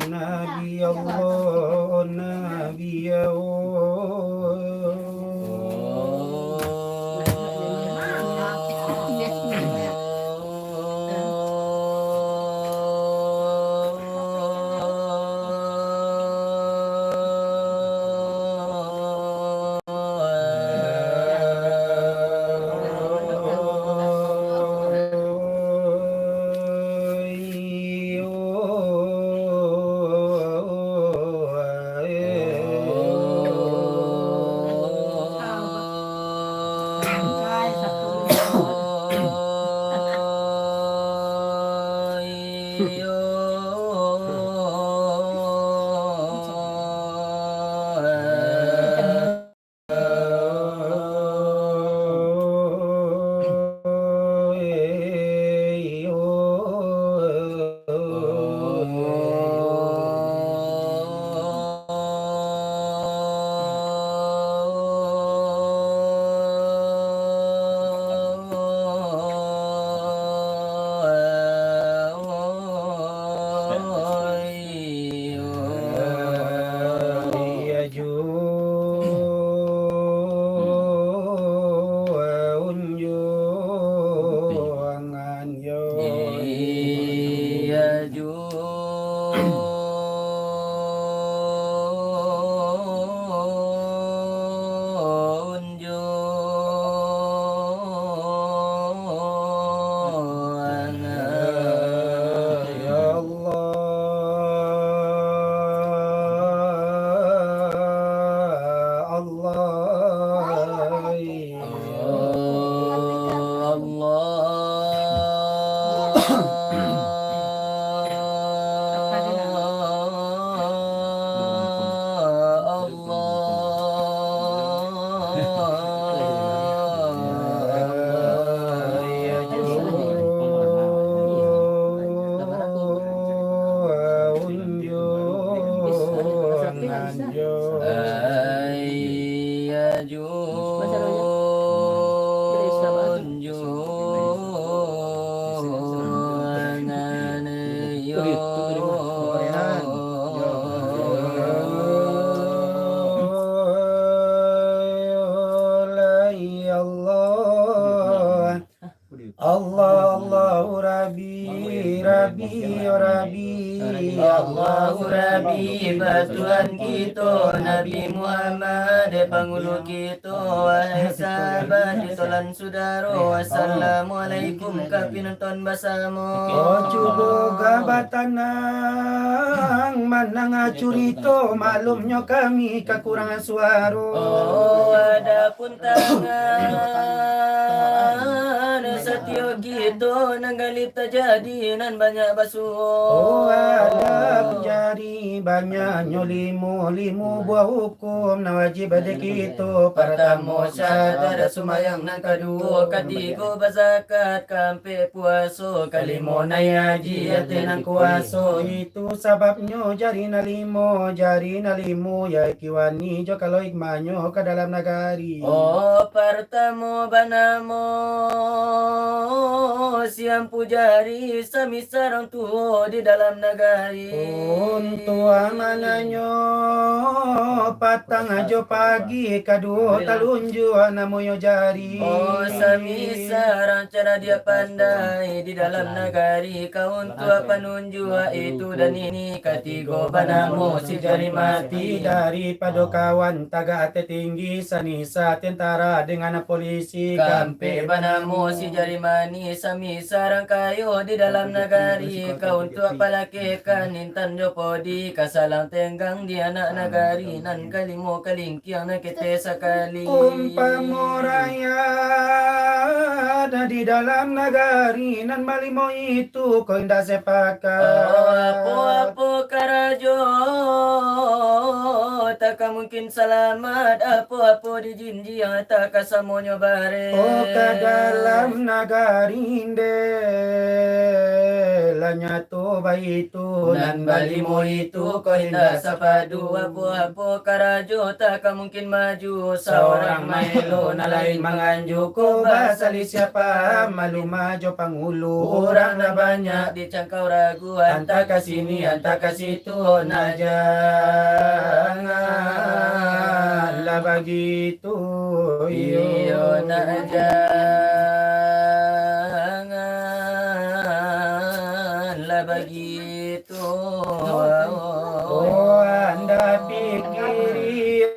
Nabi Allah Nabi Allahu Rabbi Rabbi Rabbi Allahu Rabbi Tuhan kita Nabi Muhammad Pangulu kita wahai sahabat ditolan sudaro Assalamualaikum kapinonton basamo Coba gabatanang manang acurito malumnya kami kekurangan suara ada pun tangan setio gitu nanggalit terjadi nan banyak basuh ada penjari banyaknya limu buah hukum na wajib ada kita pertama syahada sumayang nan kedua ketiga berzakat kampe puasa kalimo nayaji ate nang kuasa itu sababnya jari na limu ya kiwani jo kalau ikmanyo ke dalam nagari pertama banamo siang pujari sami sarang tuho di dalam nagari untuk amananyo patang ajo pagi kedua talunju namoyo jari sami sarang cara dia pandai di dalam nagari kaun tua penunjuk itu dan ini ketiga banamo si jari mati daripada kawan taga ate tinggi sanisa tentara dengan polisi kampe banamo si jari manis sami sarang kayo di dalam nagari kau untuk apalaki kanintan jopodi kasalang tenggang di anak nagari nan kalimo kalingkiang na kete sakali umpamoraya ada di dalam nagari nan malimo itu kau indah sepakat apa karajo tak mungkin selamat apa di jinji yang tak kasamonyo bare ke dalam nagari Segalanya tuh baik itu Nan balimu itu kau hendak sapadu Apu-apu karajo tak mungkin maju Seorang maelo na lain manganju ko basali siapa malu majo pangulu Orang na banyak dicangkau ragu Anta kasini anta kasitu na jangan lah begitu Iyo na janganlah begitu Oh anda pikiri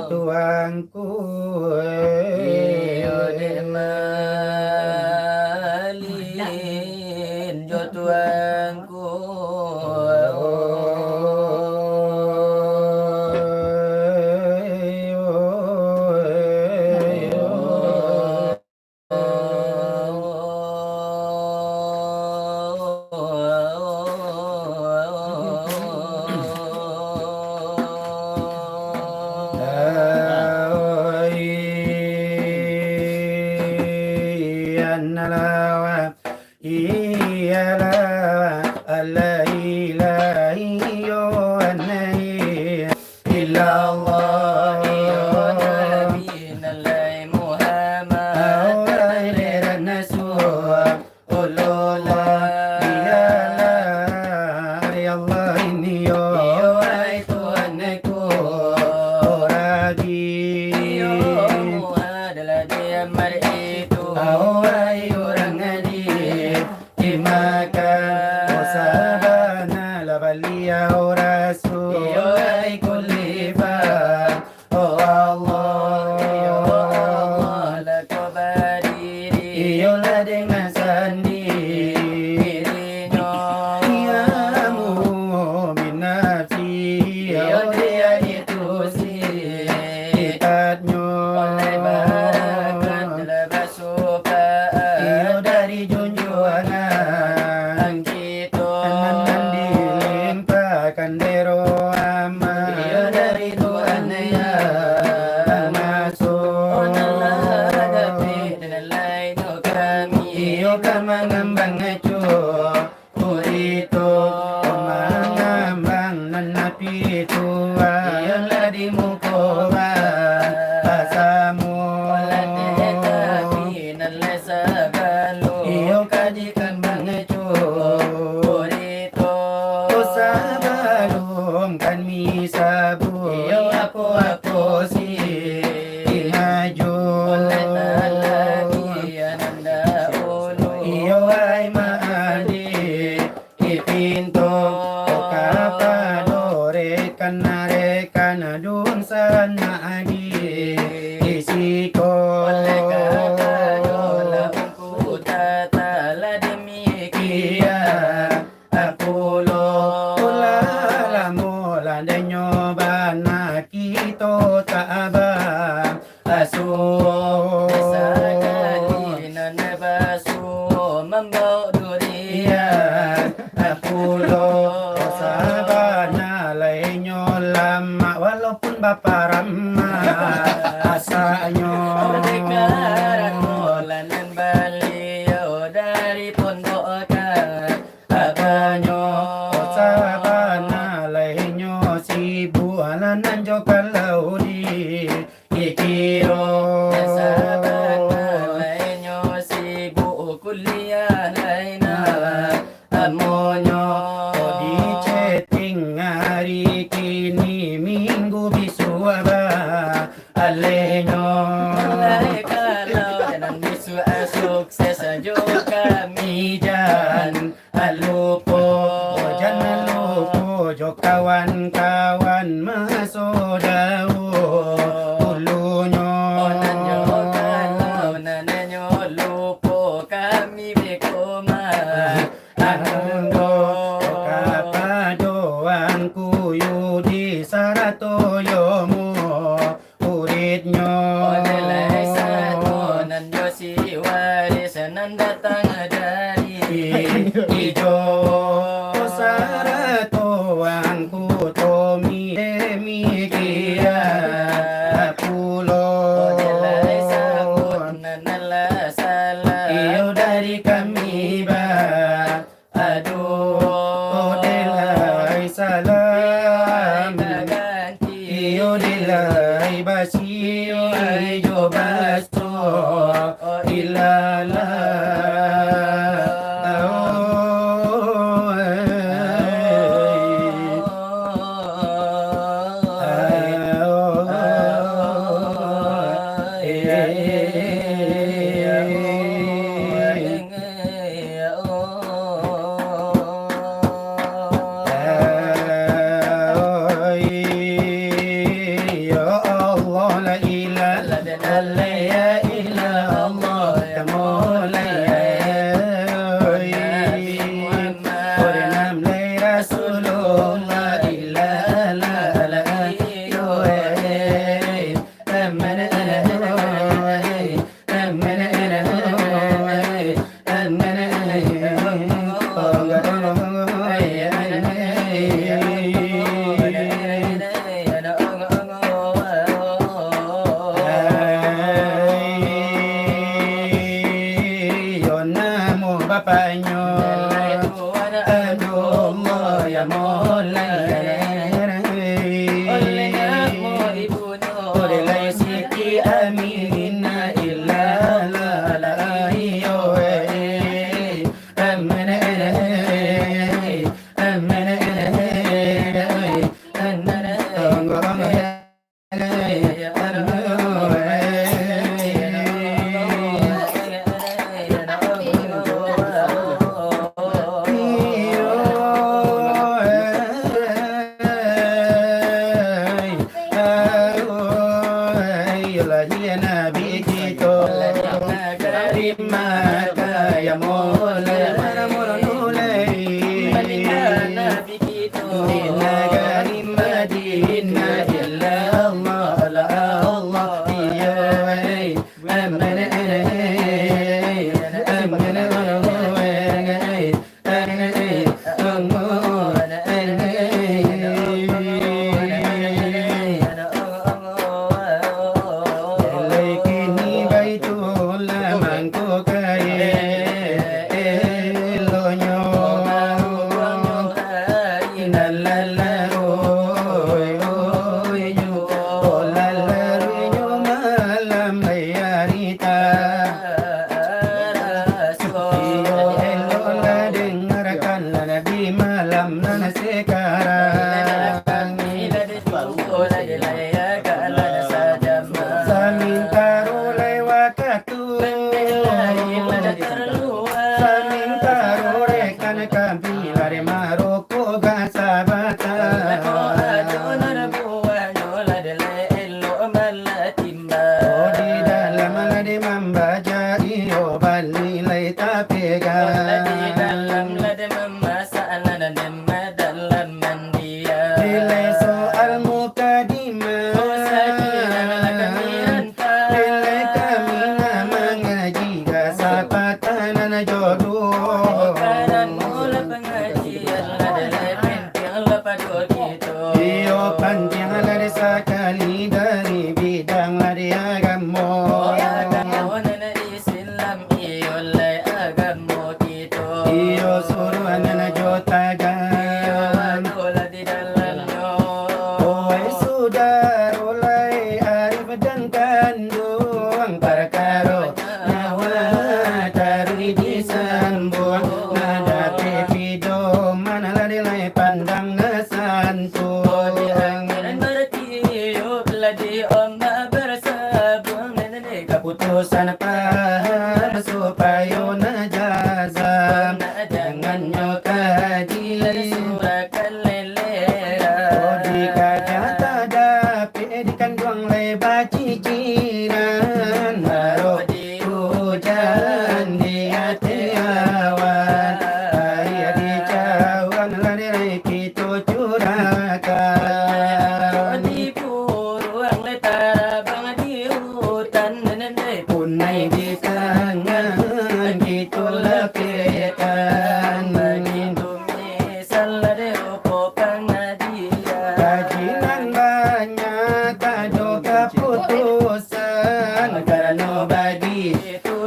tuangku Iyo demalin jo tuangku bulan datang dari ijo saratuan kutomi kia pulo iyo dari kami ba aduh delai salam iyo delai basi iyo basto ilala Bapaknya aduh ya mulai oleh siki amina illa la iyo amana keputusan paham supaya najazam jangan nyokaji surakan lelera di kaca tadapi di kandung lebar ciciran baru di hujan di hati awan ayah di cawan lari kita curakan di puruang letara bang di hutan punai di tangan kita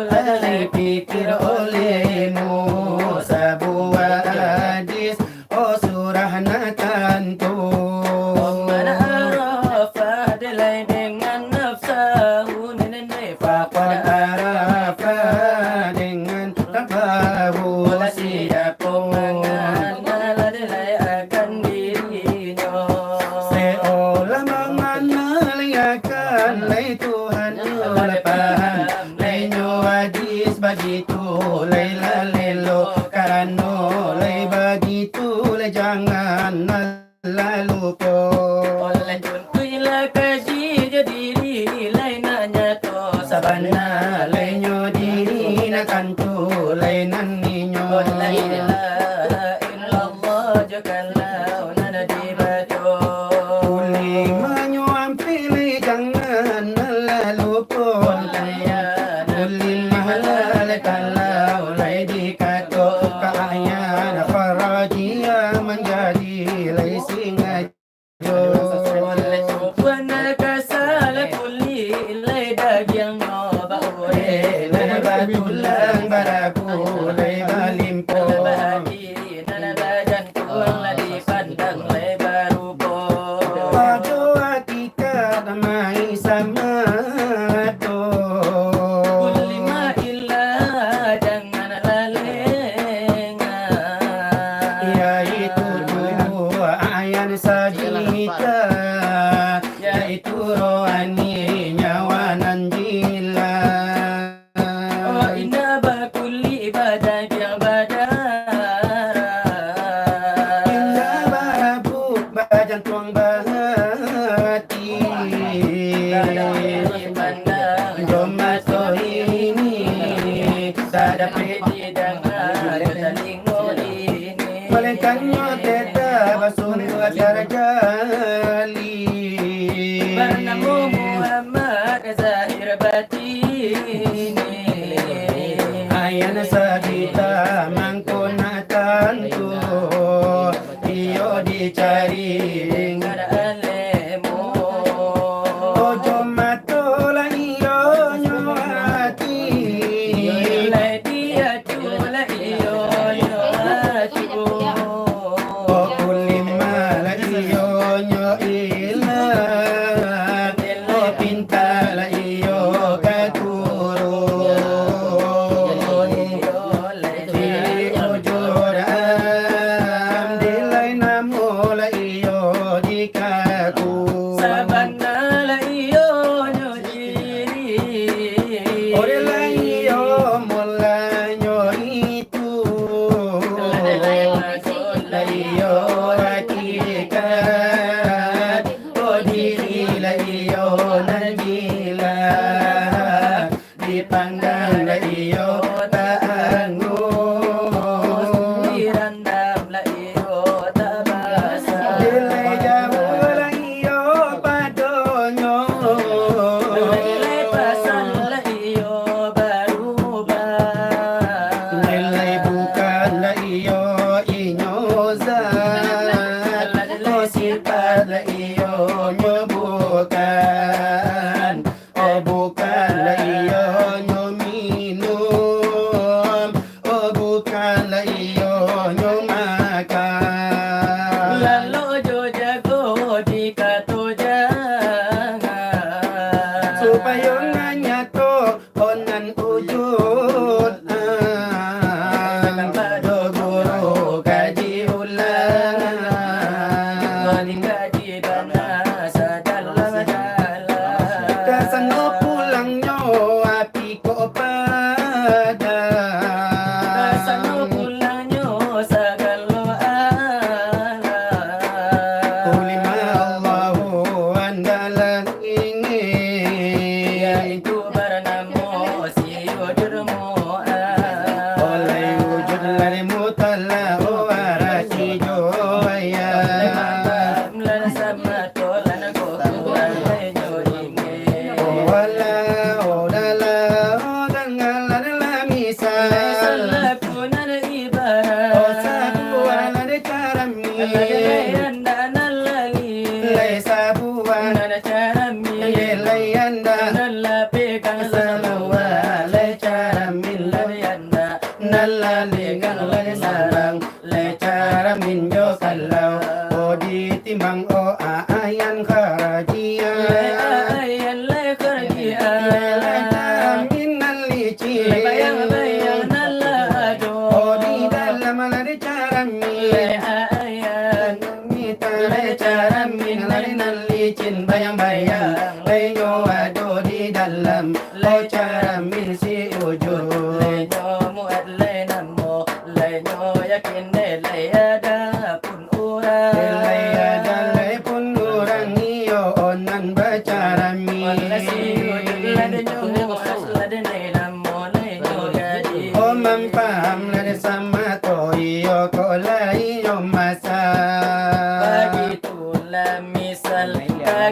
Alih pikir olehmu sebuah hadis, oh surah natantu. Man arafa delai dengan nafsahu nenende Faqad faqad arafa dengan tabahu siap mengenal delai akan dirinya. seolah mengenal akan lay Tuhan oleh paham laynyo hadis begitu layla lelo karano lay begitu lay jangan lalu po. Oleh tuntuilah kaji diri lain nanya to Sabana laynyo diri na kanto laynan ninyo. La ilaha illallah jakalau nana dibato. Uling manyo ang pili jangan lalu po. Uling mahalal kalau lay di kato kaya na farajiya menjadi lay singajo. Oleh tuan kasala kuli ilai dagyang no baure Lay batulang baraku lay balimpo. bahagi nana badan tuang ladi pandang lai baru po. Pado atika damai sama to. Kulima illa jangan lalengan. Yaitu dua ayan sajita, yaitu rohani nyawa nan jila. Oh inna bakuli ibadah yang badara. Indah babuk bajan tuang bahati. Jomat so ini sadap Malaikannya teta basun buat jali. Bernamu Muhammad zahir batini. Ayan sabita mangkona tantu iyo dicari. Ngada alemu. Ojo matola iyo nyawati. Ilai dia cula iyo yo hatiku. Kulima la iyo nyo ila. O pinta la iyo katuro. Di ojoram dilay namo la iyo di kaku. Sabana la iyo nyo diri. Ore la iyo mula nyo itu. La iyo hakikat. O diri la iyo nagila. Dipandang la iyo taango. Dirandam la iyo tabasa. Dilay jauh la iyo padonyo. Nilai pasal la iyo berubah. Nilai bukan la iyo inyozat. O sifat la iyo nyo bukan. O bukan la iyo nyo minum. O bukan la iyo nyo makan. Lalu jo jago dikato jangan. Supaya nganya to onan ujud do guru kaji ulang. Dikaji bana sadalam dalam. Kasano pulang nyo api ko pada. Kasano pulangnya sagalo ala. Kulima Allahu andalan ingin. Yaitu bernama si ujurmu Allah linggang lade sarang le cara minjo kalau odi timbang o ayan karajia ayan le kerja le minal lici bayang nalla ado odi dalam lade cara mi ayan mita le cara min lade nalicin bayang le nyo ado di dalam le cara min si ujur yakin delay ada pun orang delay ada le pun orang iyo onan bacara mi o mampam lade sama to iyo ko lai yo masa begitulah misal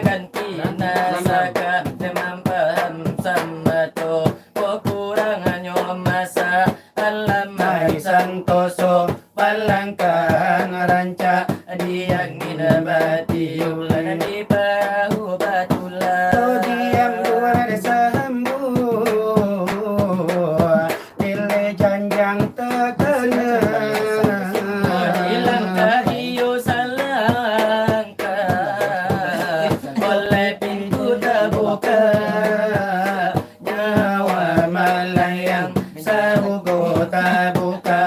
ganti nasaka demam paham sama to kekurangannya masa alam Mai santoso palangkang ranca diang minabati ulan di bahu batulah to diam dua desambu dile janjang tekena hilangkah iyo salangkah oleh pintu terbuka nyawa malayang sahugo tabuka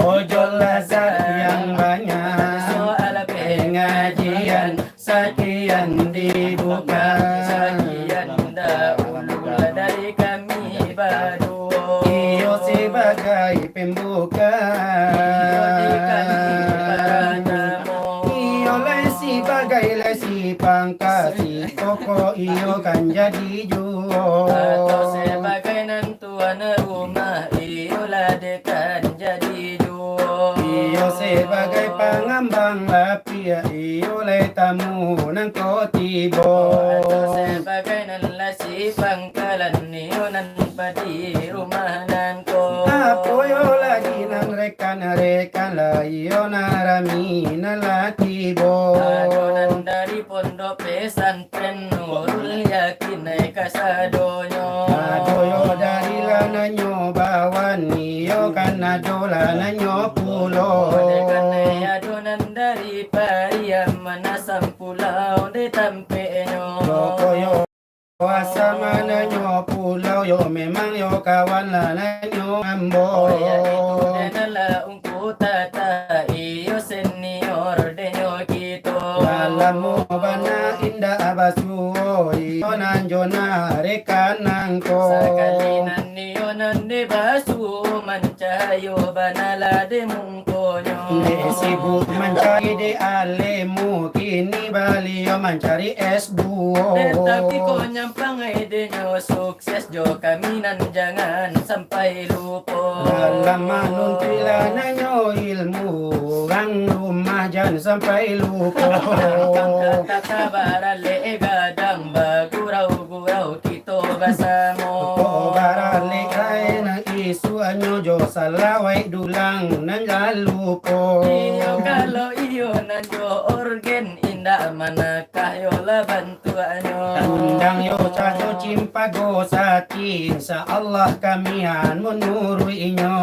ojo lazat yang banyak soal pengajian sakian dibuka sajian dahulu dari kami baru iyo sebagai pembuka iyo lesi bagai lesi pangkasi toko iyo kan jadi juo atau sebagai nantuan rumah iyo ladekan jadi juo iyo sebagai pangambang lapia iyo le tamu nang kotibo atau sebagai nalasi pangkalan iyo nan padi rumah nan ko apoyo lagi nang rekan la iyo narami nalatibo adonan dari pondok pesantren Nurul Yakin naik kasadonyo adoyo dari lananyo bawan iyo kan adolananyo pulo Dekanai adonan dari Pariam Manasam pulau di tampenyo Yokoyo kuasa mananyo pulau yo memang yo kawan lananyo ambo Oya itu denala ungku tata iyo senior denyo kito Alamu bana indah abasuo iyo nanjona rekanangko Sakalinan niyo nande basu mancayo banala de mungkonyo sibuk mencari di alemu kini baliau mencari S2 tetapi ko nyampangay denyo sukses jo kaminan jangan sampai lupo dalam manuntila nanyo ilmu ang rumah jangan sampai lupa Kakabarale gadang bagurau-gurau kito basamo barale ay nang isu anyo jo salaway dulang nang lalupo Iyo kalau iyo nanjo organ indah mana kayo laban tuanyo undang yo caco cimpago sakin sa Allah kamihan menurui inyo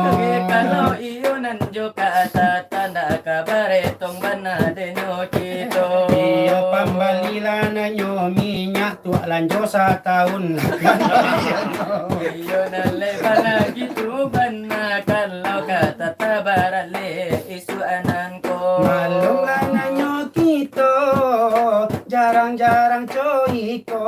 kalau iyo nanjo kata tanda kabaretong bana denyo kito iyo pambalila na nyo minyak tua lanjo sa taon iyo naleba lagi tuban na kalau kata tabarale isu anangko malum na nyo kito jarang-jarang coiko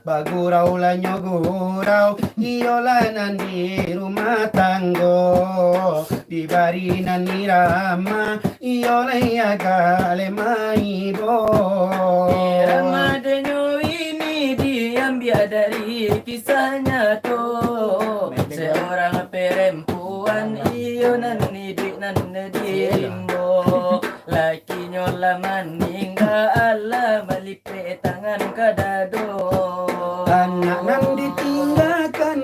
bagurau la nyo gurau iyo lanan di rumah tanggo di barinan ni rama iyo layaga lemaibo Irama denyo ini diambil dari kisahnya tuh seorang perempuan iyo nanidik nanedirimbo lakinya laman hingga Allah melipe tangan kadado anak nang ditinggalkan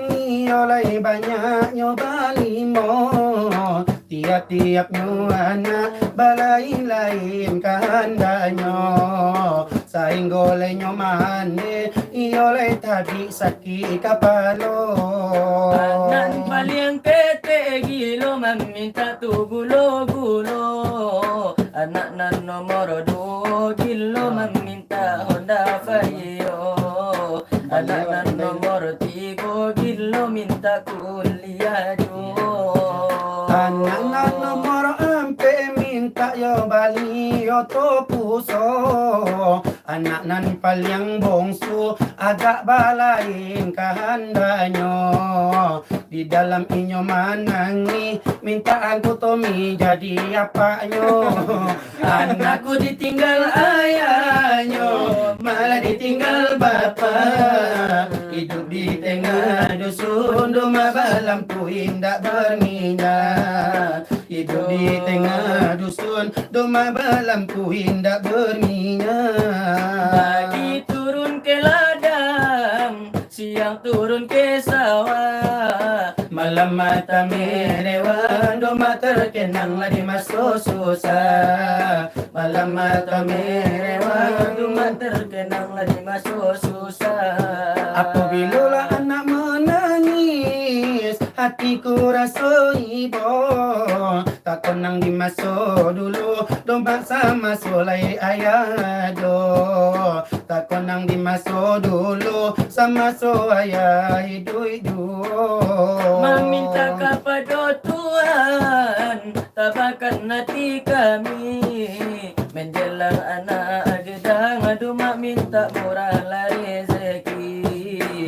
oleh banyaknya balimo tiap-tiap anak balai lain kehendaknya sainggo le nyomane iyo le tabi saki kapalo Anan paling kete gilo meminta tu gulo-gulo. Anak nan nomor 2 gilo meminta Honda Vario. Anak nan nomor 3 gilo minta kuliah jo. anak nan nomor 4 minta yo bali yo to puso anak nan paling bongsu agak balain kahandanyo di dalam inyo manangi minta aku Tommy jadi apanyo anakku ditinggal ayahnya malah ditinggal bapak hidup di tengah dusun rumah lampu indah berminyak hidup di tengah dusun rumah lampu indah berminyak Pagi turun ke ladang, siang turun ke sawah. malam mata merewan doma terkenang lagi masuk susah malam mata merewan Cuma terkenang lagi masuk susah. apabila anak menangis hatiku rasa ibo tak konang dimasuk dulu domba sama solai ayah do tak konang dimasuk dulu sama so ayah hidu Meminta kepada Tuhan, tabahkan hati kami. Menjelang anak gedang, aduh mak minta murah lah rezeki.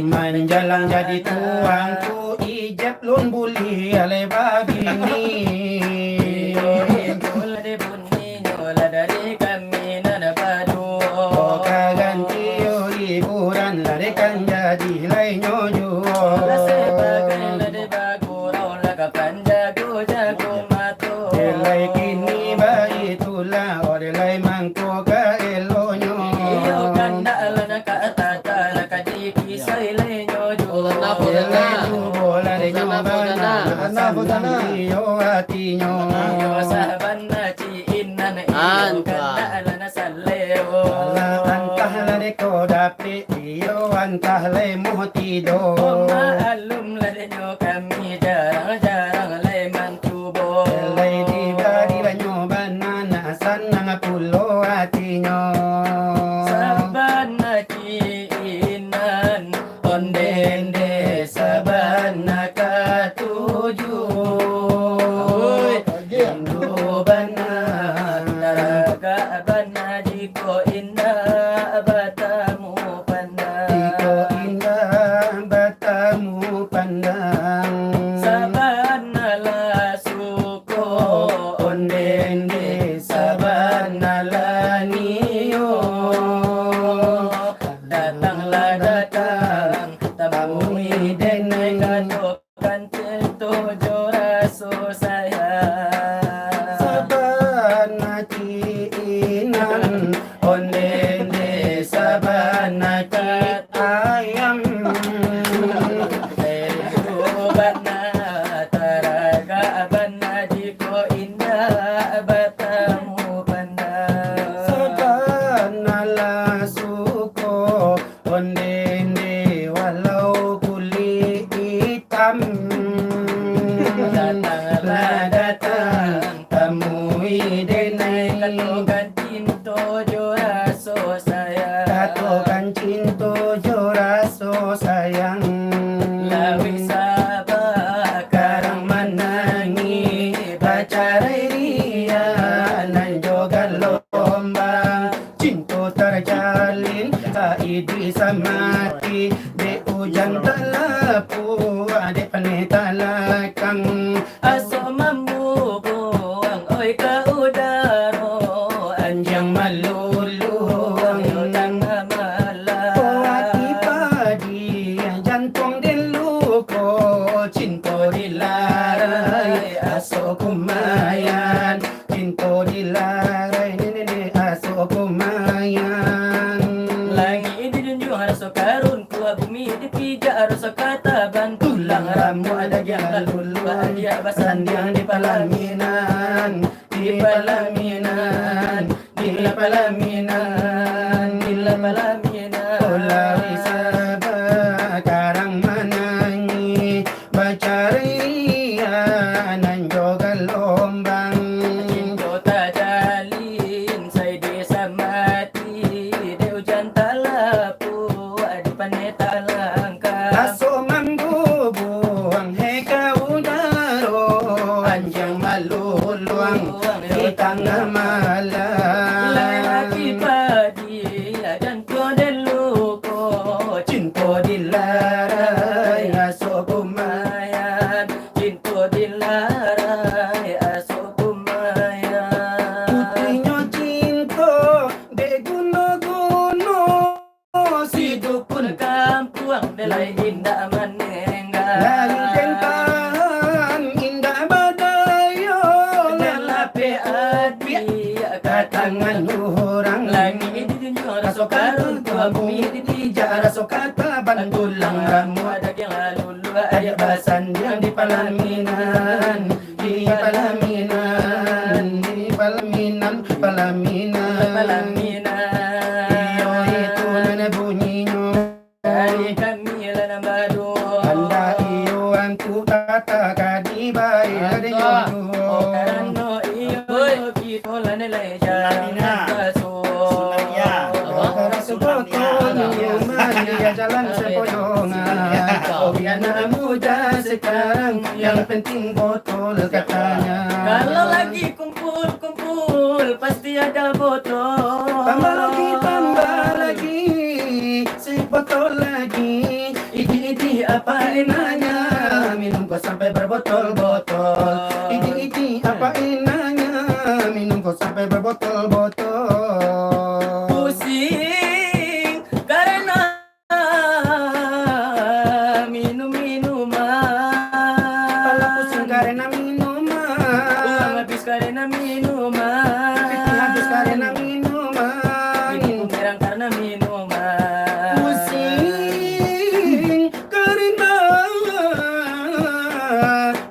menjalang jadi tuangku ijab lun buli ale babini Itulah de bunyi nyola dari kami nana padu. ganti hiburan larikan jadi lainnya Ola sebagai lade bagurau laga panjago jago mato. Delay kini bayi tulah orelay mangko ka elonyo Iyo kanda alana ka atata laka dikisay lenyo jo. Delay tubola de nyobana asam iyo atinyo Iyo saban na ciinan iyo kanda alana saleo. antah lade ko dapit iyo antah le motido Maalum ladenyo kami jarang-jarang leman tubo. Delay di bari banyo banana sanang pulo atinyo Sabana ciinan ondende sabana katuju. Indo bana taraga bana diko indah batamu pandang. Iko indah batamu pandang Sabana la suko ondende sabana laniyo datanglah datang temui denai katokan cintu joraso sayang. sabana ciinan ondende sabana cit ayam Bana taraga bana diko indah batamu pandang. sabana la suko ondende walau kulit hitam Datanglah datang temui denai katokan cintu joraso sayang. katokan cintu joraso sayang Lawi sabah karang menangi pacarai dia nan joga lomba cintu terjalin idi samati de hujan talapu ade paneta lakang aso mambubuang oi ka udaro anjang maluluang tang amala. Hati padi jantung diluko cinta dilarai aso kumayan cinta dilarai nene aso kumayan Langit dijunjung harus karun kuah bumi dipijak harus kata bantulang ramu ada yang lalu bahagia basandiang di palaminan di palaminan di palaminan di palamina Ulawi sabah karang manangi Bacarian ang jogal lombang Cinta tak jalin Saya desa mati Dia hujan tak lapu Adi pandai tak langkah Laso manggubuang heka udaro Anjang maluluang hitang malam Lagi padi Dan kau deluko Cinta dilarai aso Kumayan Cinta dilarai Asok kumayan Putihnya cinta de guno-guno Si dukun kampung Belai indah menengah Lalu kentahan indah badayo Lelape adi Katangan orang Lagi di dunia rasa karun tua bumi di Tija raso kata bantulang ramu Ada yang lalu Ada basan yang di palaminan Di palaminan Di palaminan Palaminan Palamina Iyo itu nana bunyinya Dari kami lana badu Anda iyo antu kata kadibai Ada nyodo Karano iyo kita lana leja Baso Para sebotol Maria jalan sepoyongan Biar muda sekarang Yang penting botol katanya Kalau lagi kumpul-kumpul Pasti ada botol Tambah lagi Si botol lagi Iti apa enaknya Minum kau sampai berbotol-botol Iti apa enaknya Minum kau sampai berbotol-botol Pusing karena minum-minuman Kepala pusing karena Uang minuman habis karena minuman Habis karena minuman Bikin merang karena minuman Pusing karena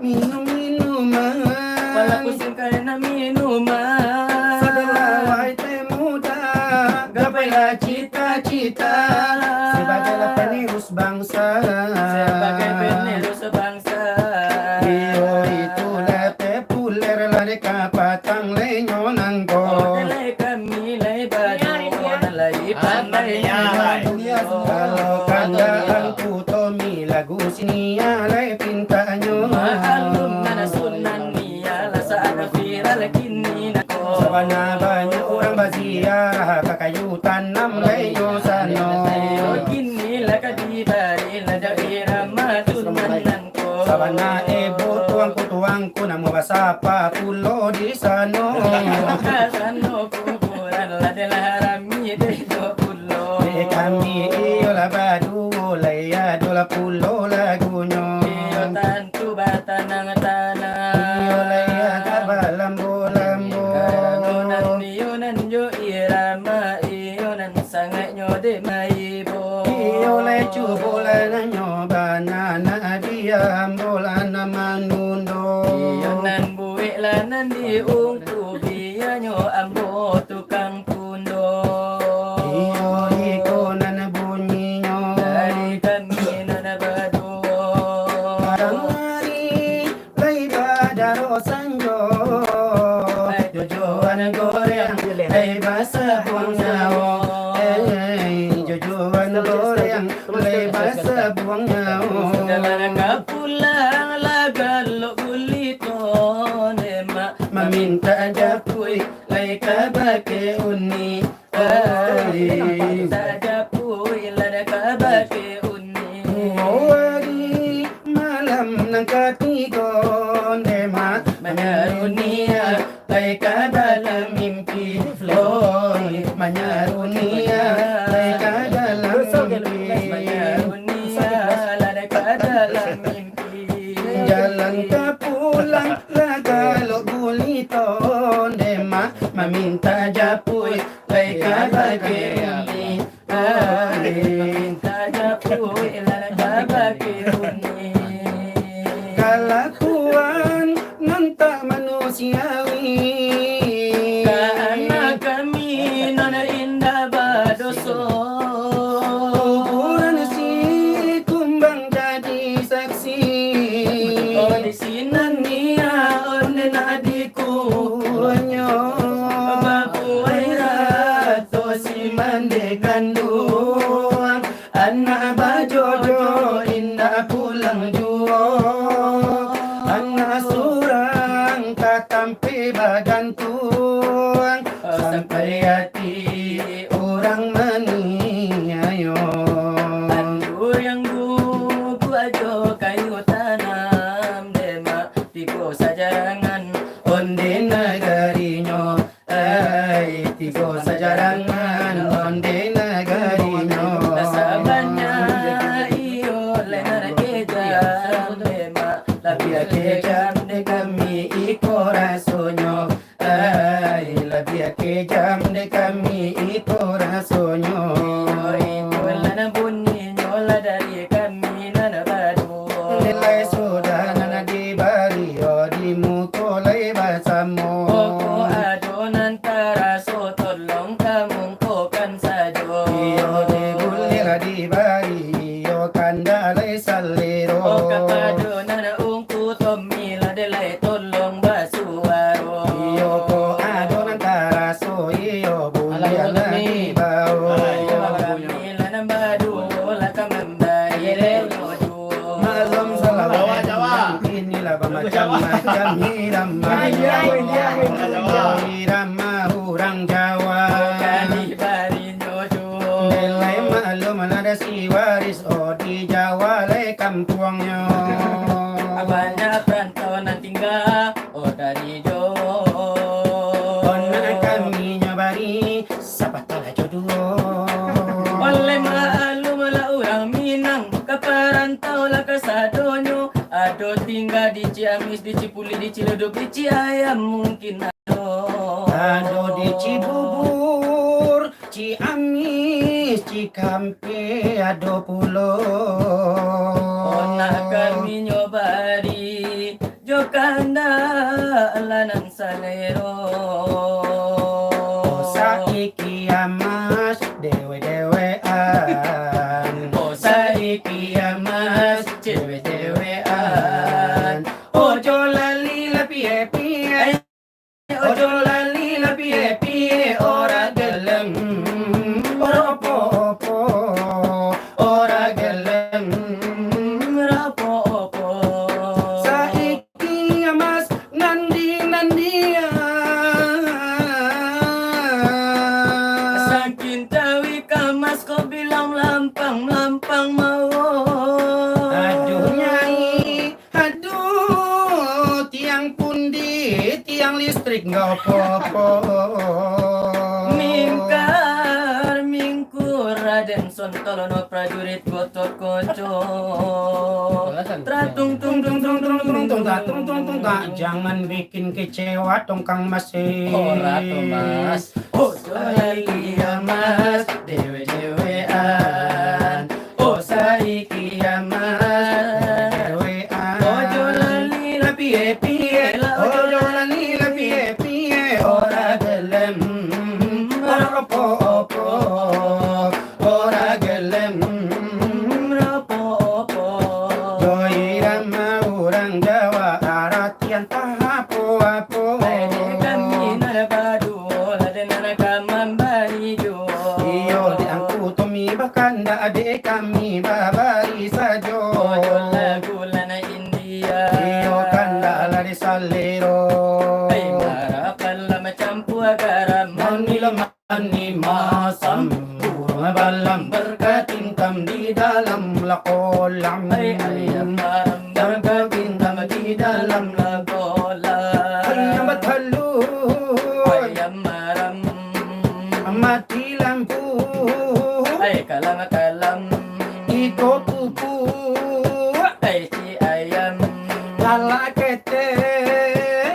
minum-minuman Kepala pusing karena minuman Setelah teh muda Gapailah cita-cita Sebagai penerus bangsa Sebagai penerus bangsa Iyo itulah populer lari kapatang lenyo nangko Lay kami lay badu Lay pandai Kalau kandang puto mi lagu sini alay pintanyo Maalum na nasunan niya Lasaan na viral kini nako Sabana banyak orang baziarah kakayutan nam lenyo sano Kini laka di bari La daerah matunan ko Sabana tuangku namo basapa pulo di sano Kasano kuburan La de la harami de do pulo kami iyo labadu laya dola pulo lagunyo Iyo tantu bata ng tanah iyo laya kabalambo-lambo Kanunan iyo nanyo irama Iyo nan sangay nyo de maibo iyo lay chubola na nyo banana diam bola na manundo Iyo nan buwi lanan di ungtu Biya nyo ambo tukang pundo iyo iko na nabunyi nyo Dari kami na nabado Parangari lay badaro sanjo Jojoan goreng lay basa buang nyawo Jojoan goreng lay basa buang nyawo Dalam kapulang lagalo gulito Nema Maminta japuy lay kabake uni Saja puy lada kabake uni Wari malam ng katigon Dema manyarunia lay kadalam mimpi Floy manyarunia lay kadalam mimpi Manyarunia lada kadalam mimpi Jalan ka pulang lagalo buliton Dema maminta japuy lay kabake uni Saja puy lada kabake uni Kalakuan ng tak manusiawi Karena kami nona indah badoso ajo kayu tanam dema tigo sajarangan onde nagarinyo ay tigo sajarangan onde nagarinyo nasabanya iyo lenar kejam dema labia kejam de kami ikorasoño ay labia kejam de kami ikorasoño lana bunyi nyola dari kami nana badu nilai sudah nana di bari di muko lai basamo Oko adonan taraso tolong kamungkokan sajo iyo di gulira di bari iyo kanda lai salero O kapadonan ungku tomila delay tolong basuaro iyo ko adonan taraso iyo bulia na di bao Kamila ng badu wala ka mambayile Malam salawat inilah macam-macam irama orang Jawa Kani bari nyojo nilai maklum ada si waris di Jawa le kampungnya Banyak perantauan yang tinggal dari Jawa Ona kami nyabari sapatala jodoh Oleh maklum lah orang Minang Keperantau lah kesadonyo Ado tinggal di Ciamis, di Cipuli, di Ciledug, di Ciayam mungkin Ado di Cibubur, Ciamis, Cikampe, ado pulo. Ona kami nyobari Jokanda lanang salero Saiki amas dewe-dewean. Saiki amas dewe-dewean. Ojo lali la pie-pie. Ojo lali la pie-pie. Ora gelem. Ora opo-opo. Ora gelem. Rapo-opo Saiki amas nandi-nandian. Saking tawi kamas ko bilang lampang-lampang mau Aduh nyai, aduh tiang pundi, tiang listrik nggak apa-apa. Mingkar mingkur Raden Sontolono prajurit Gotot Koco Tratung tung tung tung tung tung tung Tung tung tung tak, jangan bikin kecewa dong Kang Mas. Ora to mas Oh saiki ya Mas, dewe-dewean. Oh saiki ya Mas, dewean. Ojo lali la piye-piye, ojo lali la piye-piye. Ora gelem, ora opo-opo. Ora gelem, Rapo-opo yo irama orang Jawa aratian tahapo-apo. Pwede kami narabado Laden narakamang barijo Iyo di angku tomi bahkan da ade kami babari sajo. Ojo lagu lana India Iyo kanda lari salero. Ay marapan la macam garam Manila mani masam burung balam berkatintam di dalam lakolam. Ay ayam maram berkatintam di dalam lagola ayam batalun Ayam maram mati lampu. Ay kalam-kalam Iko pupu Ay si ayam lala kete.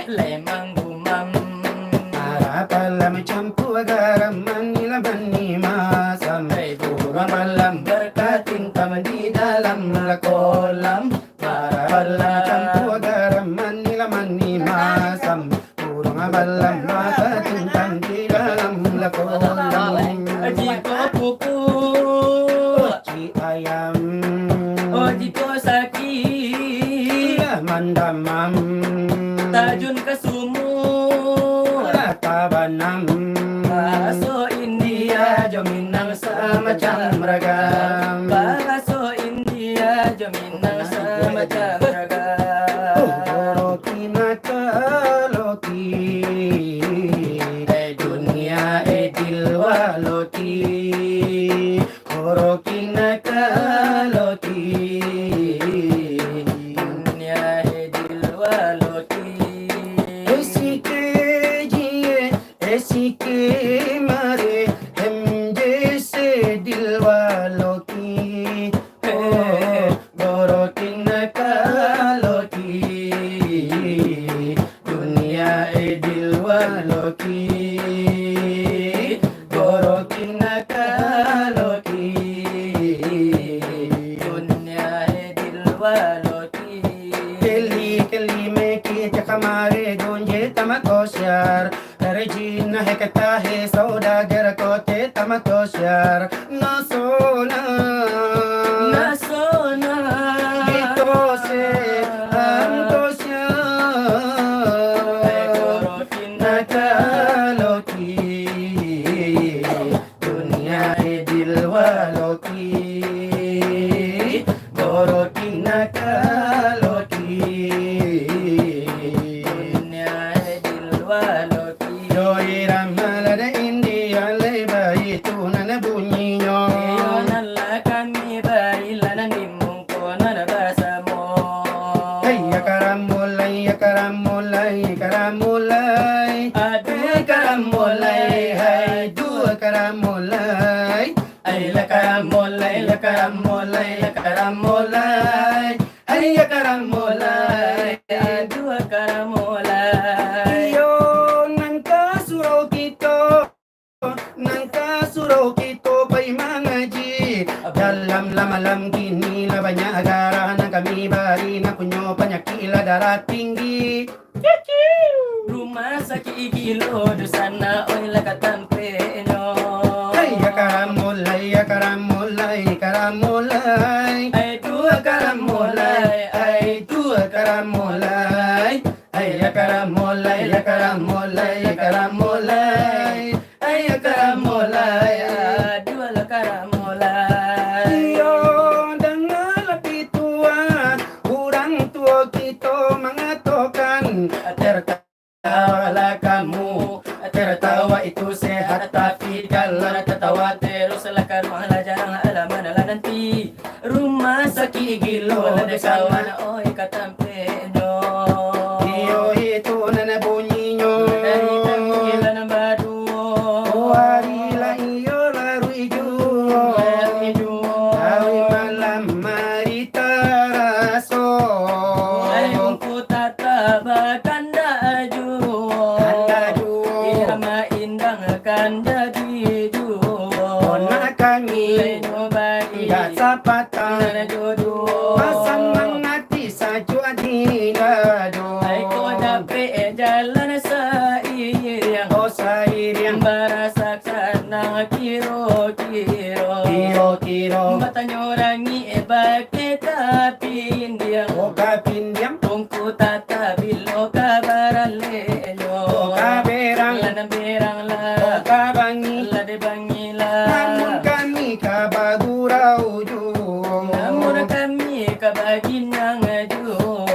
Lemang gumam Pala macampu garam manila bani masam. Ay Burung malam berkatintam di dalam lakolam. Pala macampu garam manila mani masam. Burung malam berkatintam di dalam lakolam. Jiko pupu Ci ayam Jiko sakit mandamam Tajun kesumu tabanam Baso India Jominang semacam ragam. Baso India Jominang semacam ragam Loki Loki dunia edil waloti Loki baloti. Keli meki jakamare donje tamakosyar Karejina hekatahe saudagar kote tamakosyar Nasona Nasona Gitose antosyar Nakaloti Dunia edil waloti Doroti nakaloti Doi ramalada India leba itu nana bunyinya Hey karamulai karamulai karamulai Aduh karamulai hai dua karamulai Ay la karamulai la karamulai la karamulai Ay ya karamulai Dua karamulai. Iyo nangka surau kito pa'y mangaji dalam lamalam gini la banyak agara nang kami bari na punyo panyakila darah tinggi Rumah sakit igilo dosana oy lakatan penyo. ay karamulay karamulay karamulay Ay dua karamulay. ay dua karamulay ay karamulay karamulay karamulay ay karamulay Dua la karamulay. iyo dangal pitua kurang tua kita mengatakan tertawalah kamu tertawa itu sehat tapi kalau Tertawa terus lakan malah jarang alaman ala nanti. Rumah sakit igilo kawan oy katan penyo. iyo itu nana bunyinya Dari tangkila ng baduo. warila iyo laruijo awi malam marita raso Ay kung tataba kanda ajuo. Kanda juo. Irama indang kanda dijuo. Ona kami Leno bagi gak sapatan na jodoh. pasang mangati sa juadinado Ay ko dapat jalan sa iyang. o sa iriang Barasaksan ng kiro-kiro. tiro-tiro Mata nyo rangi bakit kapindiang. o kapindyang Kung kutatabil o kabaralelo. o kaberang Lanang-berang o la. kabangi Lade bangila. namun kami kabaguraw Namun kami kabagin ng juo.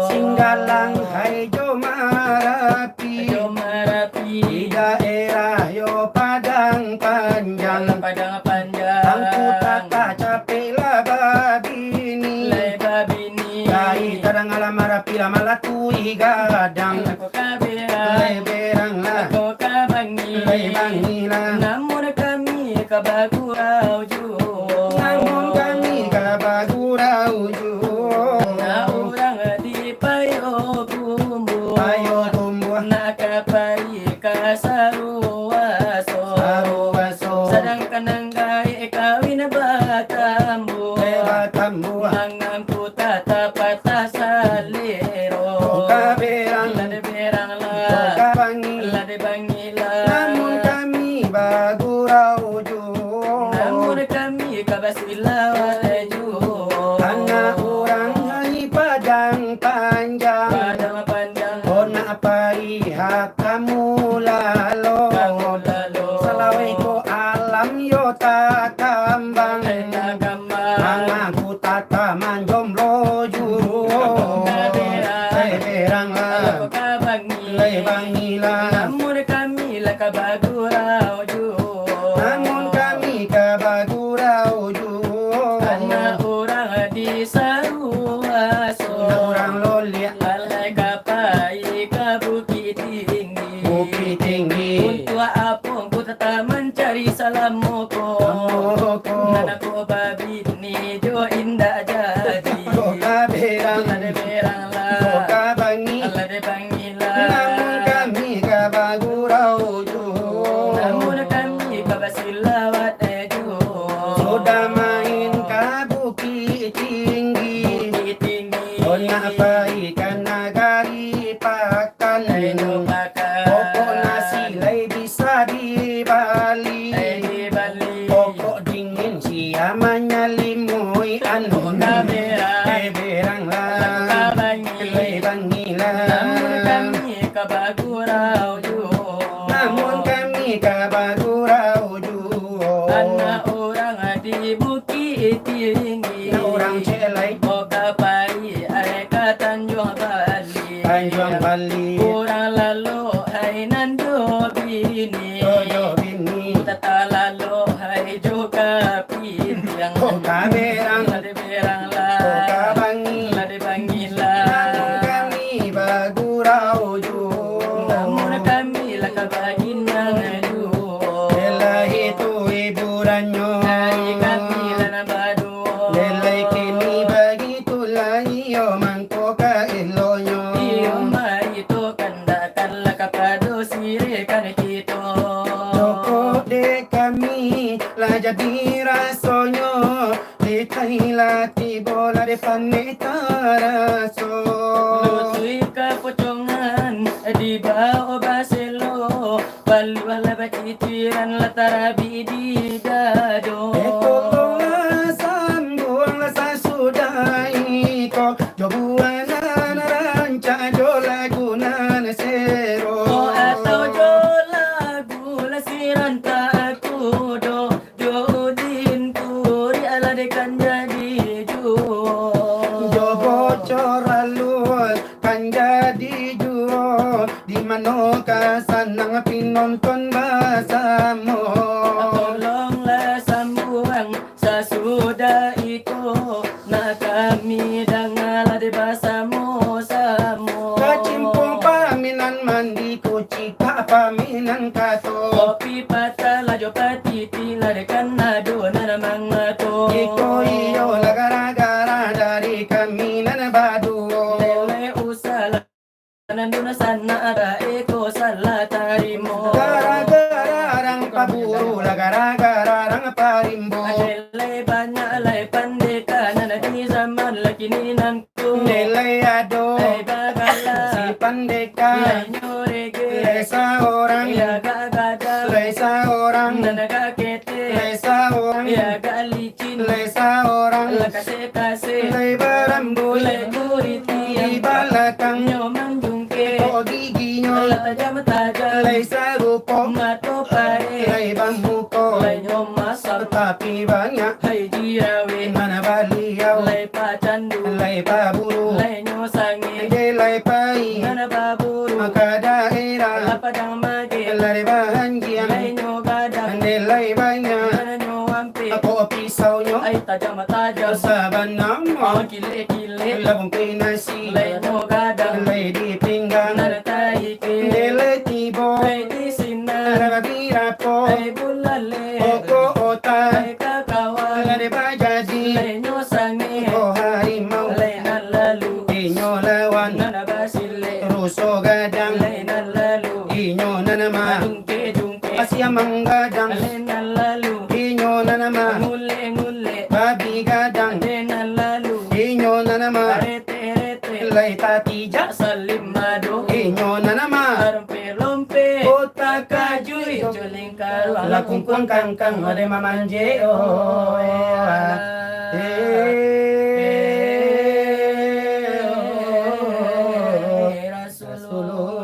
singgalang hay jo marapi Ayo marapi. di daerah yo padang panjang Padang panjang. ang putata capela babini Lay babini. Dai kadang alamara pila malatui gadang Ako kabirang. leberang lah Ako kabangi. lebangila Namun kami kabaguraw juo. namun kami kabagurau ju Naurang di payo bumbu. ayo tumbuh Nakapari ka sa ruwaso. aruwaso Sadang kanang gay ikawin na batambo. leba tambuh Mangang puta tapat sa lero. kaberang Lade berang la. kabangi Lade bangila. namun kami bagurau ju Namun kami kabasilaw juo. anak orang hai padang panjang Padang panjang. Ona paihat kamu lalo Kamu lalo. Salaway ko alam yo tatambang Ay nakambang. Mga kutataman jomblo juro Leberang Ako la kabangi. Lebang nila Namun kami la kabaguraw juo. Namun kami kabagurau juro Anak orang di saruaso. Orang lolia Lalai kapai ka bukit tinggi. Bukit tinggi Untuk apong ku tetap mencari salamu ko. Amoko Nanaku babi ni jo indah jadi. Ko kaberang Lade berang la. Ko kabangi Lade bangila. Namun kami kabagurau juro Namun kami kabasilawat juo. Sudah main ke bukit tinggi Bukit tinggi. na pa ikan nagari pakan ay lupakan Opo na sila'y bisa di bali ay di bali Opo dingin siya manyalimoy ano na beberang lang Ilay bangilan namun kami kabaguraw Namun kami kabaguraw anak orang di bukit tinggi Na orang celay o kapai ay ka Tanjung Bali Tanjung Bali orang lalu ay nando bini Dodo bini tata lalu ay juga pinjang O kaberang lade berang O la kabangi lade bangila Namun kami baguraw namun kami lah kabagin yang adu Dela itu hiburannya ay kami lah nabadu Delay kini begitu iyo mangko ka ilonyo iyo itu kandakan lah kapado sire kan kito Joko de kami la jadi rasonyo Di taila tibola de panetaraso Lusui kepocongan di bawah baselo Balwala bakitiran latarabi di dado Eko la sambung la sasudai ko Jobuana ranca jola gunan sero O atau jola gula siran tak kudo Jodin kuri ala dekan jadi jo Jo bocor alul kan jadi juo Di mano ka sanang pinonton basamu Tolonglah sambung sesudah iko na kami dangal di basamu samu Kacimpung paminan mandi kucika paminan kato kopi patah lajo pati tila dekan nado namang mato Iko iyo la gara-gara dari kami nan baduo lele usala nanduna sana ada eko salah tarimo Gara-gara rang paburu la gara-gara rang parimbo lele banyak lai pandeka nana di zaman lagi ni nanku Nilai ado ay bagala si pandeka nyorege Lesa orang ya gagada Lesa orang nana kakete Lesa orang ya galicin Lesa orang la kase kase Lay barambul le kuriti Di balakang nyo manjungke O giginyo la tajam tajam Lay sa rupo mato pare Lay bamuko le nyo masal Tapi banyak hai jirawe Mana baliau le pacandu Lay paburu le nyo sange Delay pai nana baburu Maka daerah apa dang mage Lay bahagian le nyo gadang Delay banyak nana nyo ampe Ako pisau nyo ay tajam tajam Sa banang mo kile kile Labong pinasi le nyo gadang Lay di pinggang nana taike Delay tibo ay di sinar Narabira po ay bulale Oko ota ay kakawan Lay bajadi le nyo sange O harimau le nalalu Inyo lawan nana basile Ruso gadang le nalalu Inyo na naman jungke jungke Asya manggadang le nalalu Inyo na naman ngule ngule Babi gadang le nalalu Inyo na naman rete rete Lay tatija salimado Inyo na naman lompe lompe Kota kajuy juling karu Ala kungkung kangkang Ode mamanje oh Rasulullah